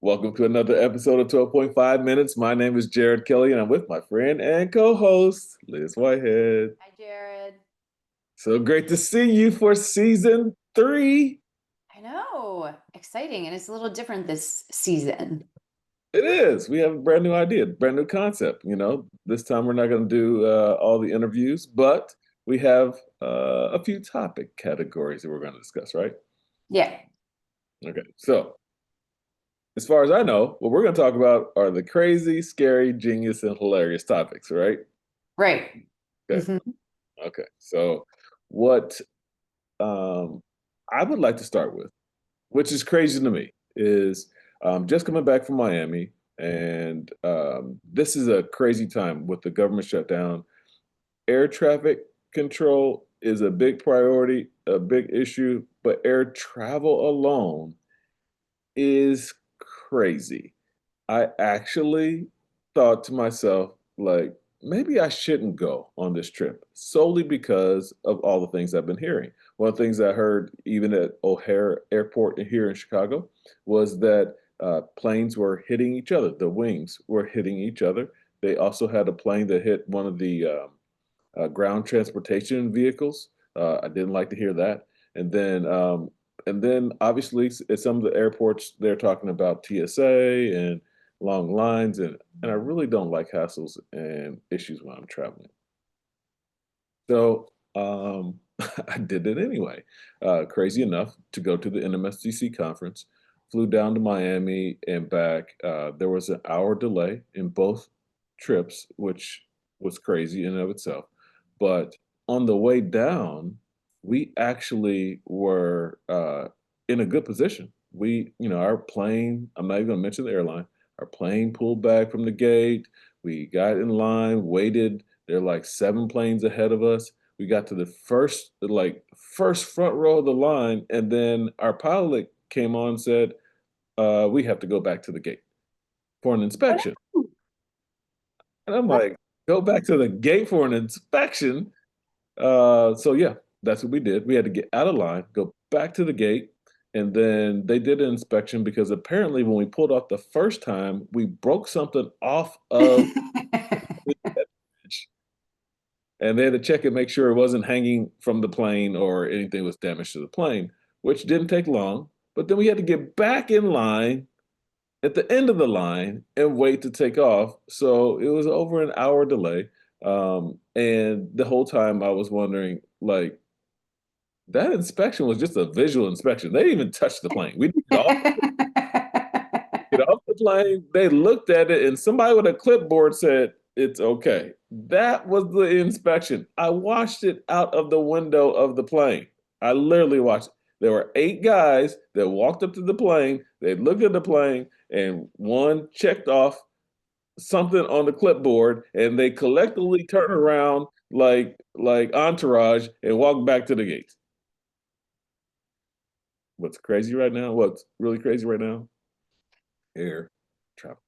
Welcome to another episode of 12.5 Minutes. My name is Jared Kelly, and I'm with my friend and co host, Liz Whitehead. Hi, Jared. So great to see you for season three. I know. Exciting. And it's a little different this season. It is. We have a brand new idea, brand new concept. This time we're not going to do all the interviews, but we have a few topic categories that we're going to discuss, right? Yeah. Okay. So, as far as I know, what we're going to talk about are the crazy, scary, genius, and hilarious topics, right? Right. Okay. hmm Okay. So, what um, I would like to start with, which is crazy to me, is just coming back from Miami. And this is a crazy time with the government shutdown. Air traffic control is a big priority, a big issue, but air travel alone is crazy. I actually thought to myself, like, maybe I shouldn't go on this trip solely because of all the things I've been hearing. One of the things I heard, even at O'Hare Airport here in Chicago, was that planes were hitting each other. The wings were hitting each other. They also had a plane that hit one of the ground transportation vehicles. I didn't like to hear that. And then, obviously at some of the airports, they're talking about TSA and long lines, and I really don't like hassles and issues when I'm traveling. So I did it anyway. Crazy enough to go to the NMSDC conference, flew down to Miami and back. There was an hour delay in both trips, which was crazy in and of itself. But on the way down, we actually were in a good position. Our plane, I'm not even going to mention the airline, our plane pulled back from the gate. We got in line, waited. There are like seven planes ahead of us. We got to the first front row of the line, and then our pilot came on and said, we have to go back to the gate for an inspection. And I'm What? like, go back to the gate for an inspection? So yeah, that's what we did. We had to get out of line, go back to the gate, and then they did an inspection because apparently when we pulled off the first time, we broke something off of the edge, and they had to check and make sure it wasn't hanging from the plane or anything was damaged to the plane, which didn't take long. But then we had to get back in line at the end of the line and wait to take off. So it was over an hour delay. And the whole time I was wondering, like, that inspection was just a visual inspection. They didn't even touch the plane. We didn't get off the plane. They looked at it, and somebody with a clipboard said, "It's okay." That was the inspection. I watched it out of the window of the plane. I literally watched it. There were eight guys that walked up to the plane. They looked at the plane, and one checked off something on the clipboard, and they collectively turned around like entourage and walked back to the gate. What's crazy right now? What's really crazy right now? Air travel.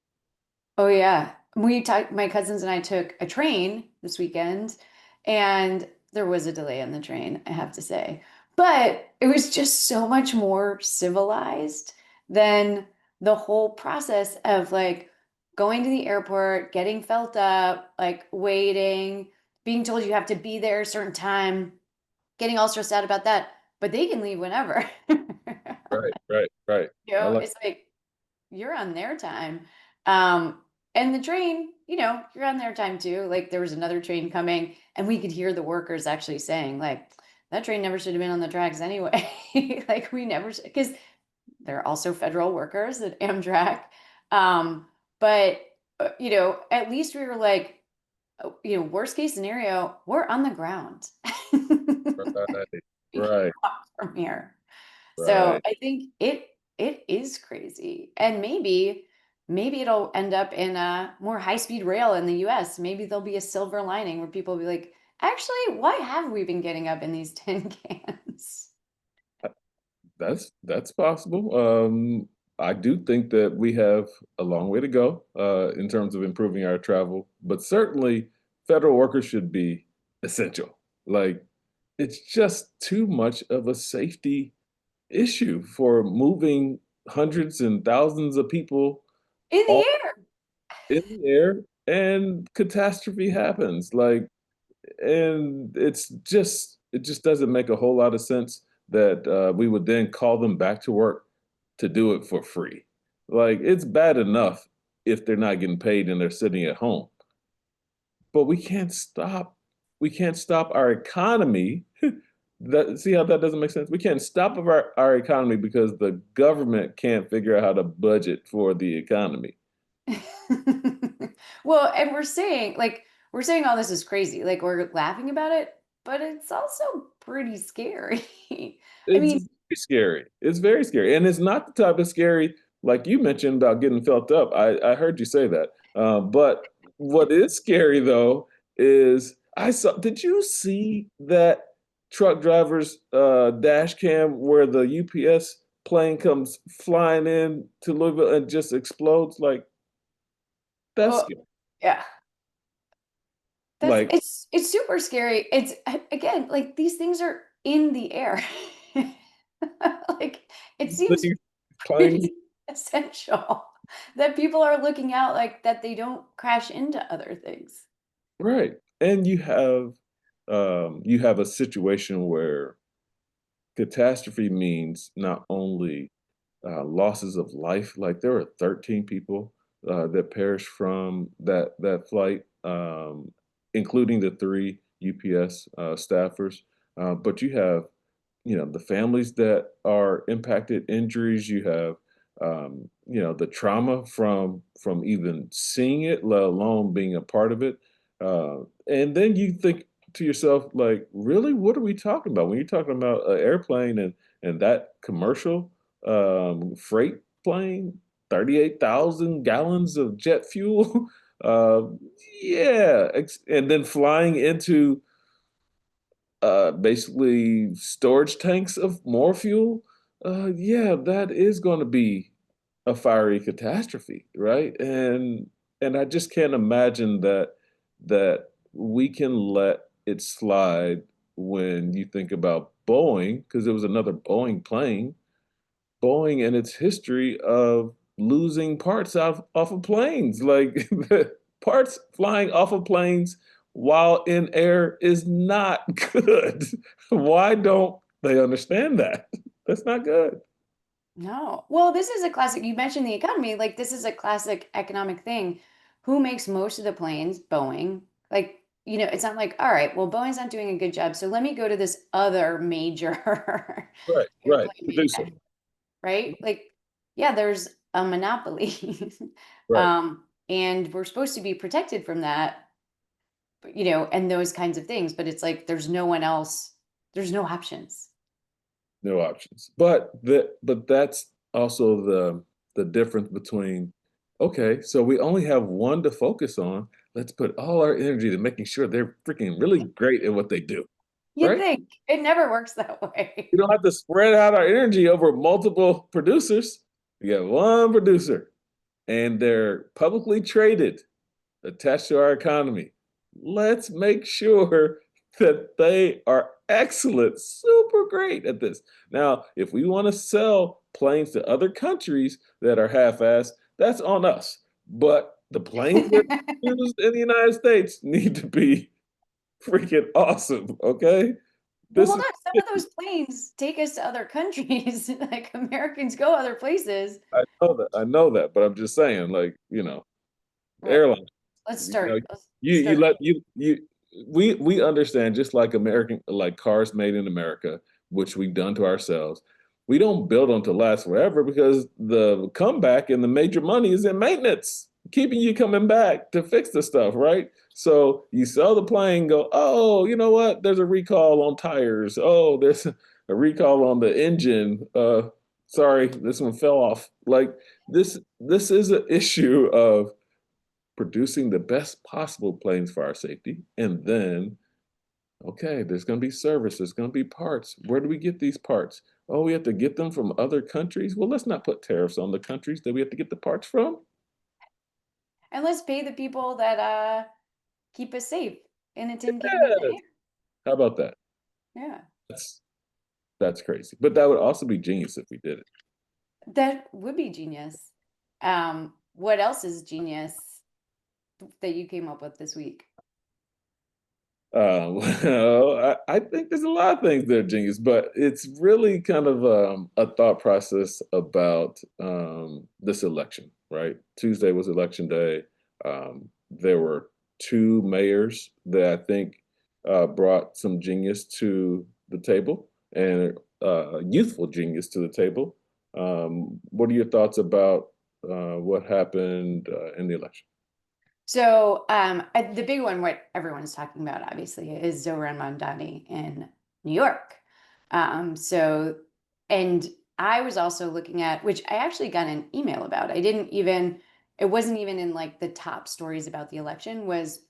Oh, yeah. My cousins and I took a train this weekend, and there was a delay on the train, I have to say. But it was just so much more civilized than the whole process of like going to the airport, getting felt up, like waiting, being told you have to be there a certain time, getting all stressed out about that. But they can leave whenever. Right, right, right. I like. It's like you're on their time. Um, and the train, you're on their time too. Like there was another train coming, and we could hear the workers actually saying, like, that train never should have been on the tracks anyway. Like we never, because they're also federal workers at Amtrak. But at least we were like, worst case scenario, we're on the ground. Right, We can right, walk from here. So right. I think it is crazy. And maybe it'll end up in a more high-speed rail in the US. Maybe there'll be a silver lining where people will be like, actually, why have we been getting up in these tin cans? That's possible. I do think that we have a long way to go in terms of improving our travel, but certainly federal workers should be essential. Like, it's just too much of a safety issue for moving. hundreds and thousands of people In the all air. in the air, and catastrophe happens. Like, and it just doesn't make a whole lot of sense that we would then call them back to work to do it for free. Like, it's bad enough if they're not getting paid and they're sitting at home, but we can't stop our economy. That, see how that doesn't make sense? We can't stop our economy because the government can't figure out how to budget for the economy. Well, and we're saying all this is crazy. Like we're laughing about it, but it's also pretty scary. I It's mean, very scary. It's very scary. And it's not the type of scary like you mentioned about getting felt up. I heard you say that. But what is scary though is did you see that truck driver's dash cam where the UPS plane comes flying in to Louisville and just explodes? Like, that's oh, scary. yeah. That's Like, it's super scary. Again, like these things are in the air. Like it seems these planes, pretty essential that people are looking out like that they don't crash into other things. right. And you have a situation where catastrophe means not only losses of life, like there were 13 people that perished from that flight, including the three UPS staffers. But you have, the families that are impacted, injuries. You have, the trauma from even seeing it, let alone being a part of it. And then you think to yourself, like, really, what are we talking about when you're talking about an airplane and that commercial freight plane, 38,000 gallons of jet fuel? uh, yeah, and then flying into basically storage tanks of more fuel. Yeah, that is going to be a fiery catastrophe, right? And I just can't imagine that we can let it slide when you think about Boeing, because there was another Boeing plane. Boeing and its history of losing parts off of planes. Like, the parts flying off of planes while in air is not good. Why don't they understand that? That's not good. No. Well, this is a classic. You mentioned the economy. Like, this is a classic economic thing. Who makes most of the planes? Boeing. Like, it's not like, all right, well, Boeing's not doing a good job. So let me go to this other major Right, right. airplane Producer. manufacturer, right? Like, yeah, there's a monopoly. Right. And we're supposed to be protected from that, but, and those kinds of things. But it's like there's no one else, there's no options. No options. But that's also the difference between, okay, so we only have one to focus on. Let's put all our energy to making sure they're freaking really great at what they do, You'd right? think it never works that way. We don't have to spread out our energy over multiple producers. We got one producer, and they're publicly traded, attached to our economy. Let's make sure that they are excellent, super great at this. Now, if we want to sell planes to other countries that are half-assed, that's on us. But the planes that are used in the United States need to be freaking awesome, okay? Well, This hold is on. Some of those planes take us to other countries. Like Americans go other places. I know that, but I'm just saying, like, Well, airlines. let's You know, start. Let's you start. let you we understand, just like American, like cars made in America, which we've done to ourselves. We don't build them to last forever because the comeback and the major money is in maintenance, keeping you coming back to fix the stuff, right? So you sell the plane, go, oh, you know what? There's a recall on tires. Oh, there's a recall on the engine. Sorry, this one fell off. Like, this is an issue of producing the best possible planes for our safety. And then, okay, there's going to be service, there's going to be parts. Where do we get these parts? Oh, we have to get them from other countries. Well, let's not put tariffs on the countries that we have to get the parts from. And let's pay the people that keep us safe and attend getting in the Yes. air. How about that? Yeah. That's that's crazy. But that would also be genius if we did it. That would be genius. What else is genius that you came up with this week? I think there's a lot of things that are genius, but it's really kind of a thought process about this election, right? Tuesday was election day. There were two mayors that I think brought some genius to the table and youthful genius to the table. What are your thoughts about what happened in the election? So the big one, what everyone's talking about, obviously, is Zoran Mamdani in New York. So, and I was also looking at, which I actually got an email about. It wasn't even in like the top stories about the election, was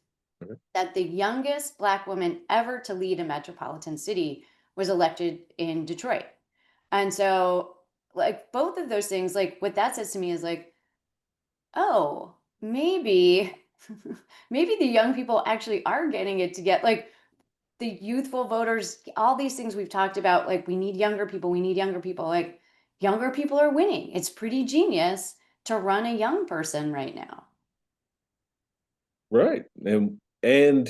Okay. that the youngest Black woman ever to lead a metropolitan city was elected in Detroit. And so, like, both of those things, like, what that says to me is like, oh, maybe maybe the young people actually are getting it to get like the youthful voters, all these things we've talked about, like we need younger people, we need younger people, like younger people are winning. It's pretty genius to run a young person right now. Right. And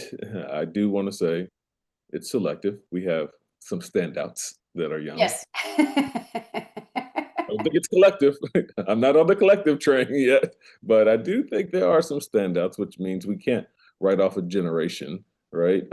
I do want to say it's selective. We have some standouts that are young. Yes. I don't think it's collective. I'm not on the collective train yet, but I do think there are some standouts, which means we can't write off a generation, right?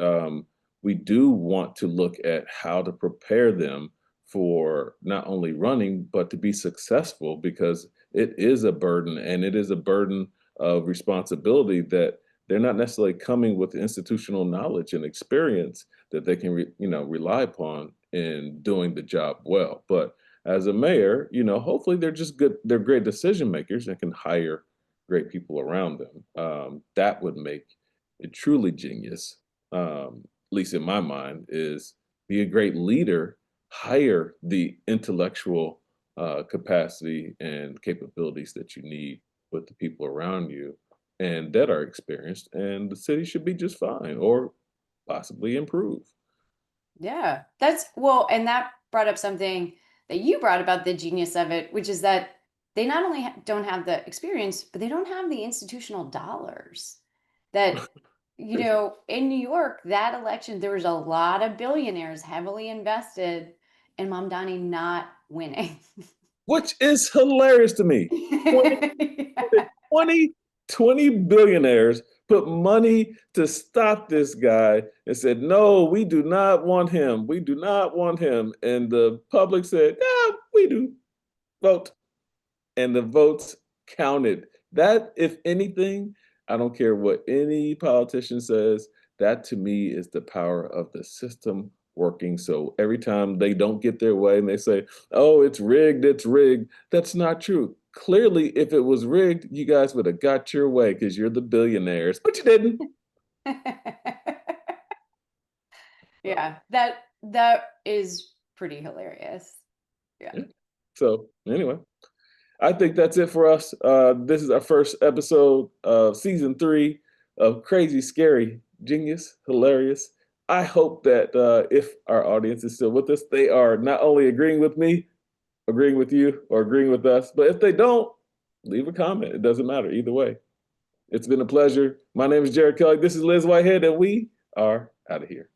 We do want to look at how to prepare them for not only running, but to be successful because it is a burden and it is a burden of responsibility that they're not necessarily coming with institutional knowledge and experience that they can, rely upon in doing the job well. But as a mayor, hopefully they're just good, they're great decision makers and can hire great people around them. That would make it truly genius, at least in my mind, is be a great leader, hire the intellectual capacity and capabilities that you need with the people around you and that are experienced, and the city should be just fine or possibly improve. Yeah, that's well, and that brought up something that you brought about the genius of it, which is that they not only don't have the experience, but they don't have the institutional dollars. That, in New York, that election, there was a lot of billionaires heavily invested in Mamdani not winning. Which is hilarious to me. 20 20 20 billionaires put money to stop this guy and said, "No, we do not want him. We do not want him." And the public said, "Yeah, we do. Vote." And the votes counted. That, if anything, I don't care what any politician says, that to me is the power of the system working. So every time they don't get their way and they say, "Oh, it's rigged," that's not true. Clearly, if it was rigged, you guys would have got your way because you're the billionaires, but you didn't. Yeah, that is pretty hilarious. Yeah. Yeah. So anyway, I think that's it for us. This is our first episode of season 3 of Crazy, Scary, Genius, Hilarious. I hope that if our audience is still with us, they are not only agreeing with me, agreeing with you, or agreeing with us, but if they don't, leave a comment. It doesn't matter either way. It's been a pleasure. My name is Jared Kelly. This is Liz Whitehead, and we are out of here.